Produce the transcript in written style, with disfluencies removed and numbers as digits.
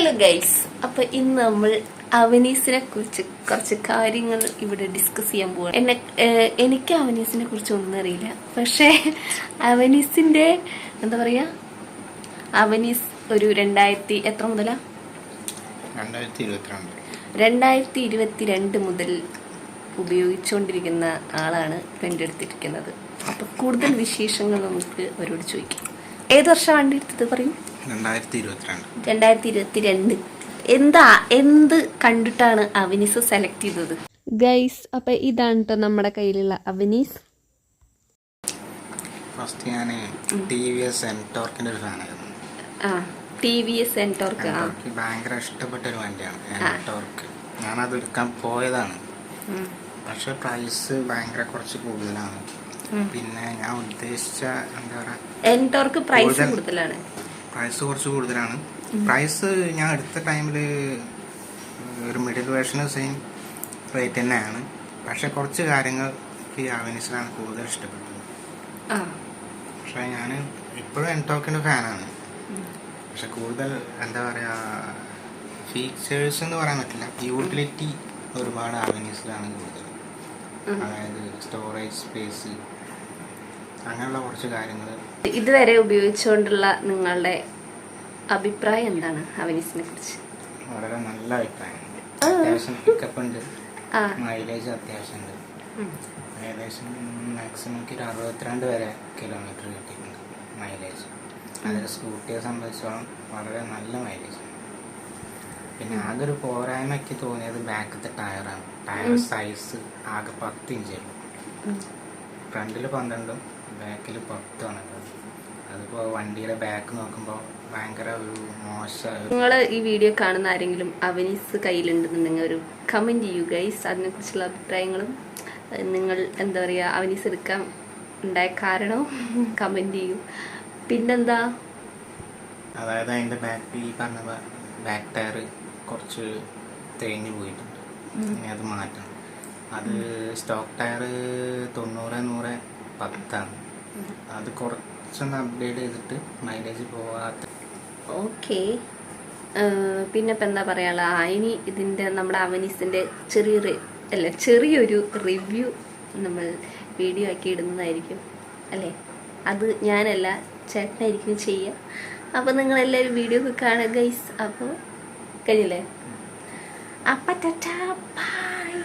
Hello guys, അപ്പൊ ഇന്ന് നമ്മൾ അവനീസിനെ കുറിച്ച് കുറച്ച് കാര്യങ്ങൾ ഇവിടെ ഡിസ്കസ് ചെയ്യാൻ പോവാണ്. എനിക്ക് അവനീസിനെ കുറിച്ച് ഒന്നും അറിയില്ല. പക്ഷെ അവനീസിന്റെ എന്താ പറയാ, അവനീസ് ഒരു 2000 എത്ര മുതലാ 2022 മുതൽ ഉപയോഗിച്ചുകൊണ്ടിരിക്കുന്ന ആളാണ് വണ്ടി എടുത്തിരിക്കുന്നത്. അപ്പൊ കൂടുതൽ വിശേഷങ്ങൾ നമുക്ക് അവരോട് ചോദിക്കാം. ഏത് വർഷം വണ്ടി എടുത്തത് പറയും? 2022. എന്ത് കണ്ടിട്ടാണ് അവനീസ് സെലക്ട് ചെയ്തത് ഗൈസ്? അപ്പൊ ഇതാണ് കേട്ടോ നമ്മുടെ കയ്യിലുള്ള അവനീസ്. ഫസ്റ്റ് ഞാൻ TVS Ntorq ഒരു ഫാനായിരുന്നു. TVS Ntorq ഭയങ്കര ഇഷ്ടപ്പെട്ട ഒരു വണ്ടിയാണ് Ntorq. ഞാനത് എടുക്കാൻ പോയതാണ്, പക്ഷെ പ്രൈസ് ഭയങ്കര കുറച്ച് കൂടുതലാണ്. പിന്നെ ഞാൻ ഉദ്ദേശിച്ച എന്താ പറയാ, Ntorq പ്രൈസ് കൂടുതലാണ്. പ്രൈസ് ഞാൻ എടുത്ത ടൈമിൽ ഒരു മിഡിൽ വേർഷന് സെയിം റേറ്റ് തന്നെയാണ്. പക്ഷെ കുറച്ച് കാര്യങ്ങൾ ഈ അവനീസിലാണ് കൂടുതൽ ഇഷ്ടപ്പെട്ടത്. പക്ഷെ ഞാൻ ഇപ്പോഴും Ntorqന്റെ ഫാനാണ്. പക്ഷെ കൂടുതൽ എന്താ പറയാ, ഫീച്ചേഴ്സ് എന്ന് പറയാൻ പറ്റില്ല, യൂട്ടിലിറ്റി ഒരുപാട് അവനീസിലാണ് കൂടുതൽ. അതായത് സ്റ്റോറേജ് സ്പേസ്, അങ്ങനെയുള്ള കുറച്ച് കാര്യങ്ങൾ. ഇതുവരെ ഉപയോഗിച്ചുകൊണ്ടുള്ള നിങ്ങളുടെ അഭിപ്രായം എന്താണ് അവനീസിനെ കുറിച്ച്? വളരെ നല്ല അഭിപ്രായമുണ്ട്. അത്യാവശ്യം പിക്കപ്പ് ഉണ്ട്, മൈലേജ് അത്യാവശ്യം ഉണ്ട്. ഏകദേശം മാക്സിമം 62 വരെ കിലോമീറ്റർ കിട്ടിയിട്ടുണ്ട് മൈലേജ്. അതിൽ സ്കൂട്ടിയെ സംബന്ധിച്ചോളം വളരെ നല്ല മൈലേജ്. പിന്നെ ആകെ ഒരു പോരായ്മയ്ക്ക് തോന്നിയത് ബാക്കത്തെ ടയറാണ്. ടയർ സൈസ് ആകെ 10 ഇഞ്ചുള്ളൂ. ഫ്രണ്ടിൽ 12, ബാക്കിൽ 10 ആണ്. അതിപ്പോൾ വണ്ടിയുടെ ബാക്ക് നോക്കുമ്പോൾ ഭയങ്കര ഒരു മോശം. നിങ്ങൾ ഈ വീഡിയോ കാണുന്ന ആരെങ്കിലും അവനീസ് കയ്യിലുണ്ടെന്നുണ്ടെങ്കിൽ ഒരു കമൻറ്റ് ചെയ്യൂ ഗൈസ്. അതിനെക്കുറിച്ചുള്ള അഭിപ്രായങ്ങളും നിങ്ങൾ എന്താ പറയുക, അവനീസ് എടുക്കാൻ ഉണ്ടായ കാരണവും കമൻറ്റ് ചെയ്യൂ. പിന്നെന്താ, അതായത് അതിൻ്റെ ബാക്ക്, ഈ പറഞ്ഞ ബാക്ക് ടയർ കുറച്ച് തേഞ്ഞു പോയിട്ടുണ്ട്. ഇനി അത് മാറ്റണം. അത് സ്റ്റോക്ക് ടയർ 90-100-10 അത് കുറച്ചൊന്ന് അപ്ഡേറ്റ് ചെയ്തിട്ട് മൈലേജ് പോവാത്ത. ഓക്കെ, പിന്നെ ഇപ്പം എന്താ പറയാനുള്ള, ഇനി ഇതിൻ്റെ നമ്മുടെ അവനീസിൻ്റെ ചെറിയൊരു റിവ്യൂ നമ്മൾ വീഡിയോ ആക്കി ഇടുന്നതായിരിക്കും അല്ലേ? അത് ഞാനല്ല, ചേട്ടനായിരിക്കും ചെയ്യുക. അപ്പോൾ നിങ്ങളെല്ലാവരും വീഡിയോ ഒക്കെ കാണുക ഗൈസ്. അപ്പോൾ കഴിഞ്ഞില്ലേ? അപ്പം ടാറ്റാ ബൈ.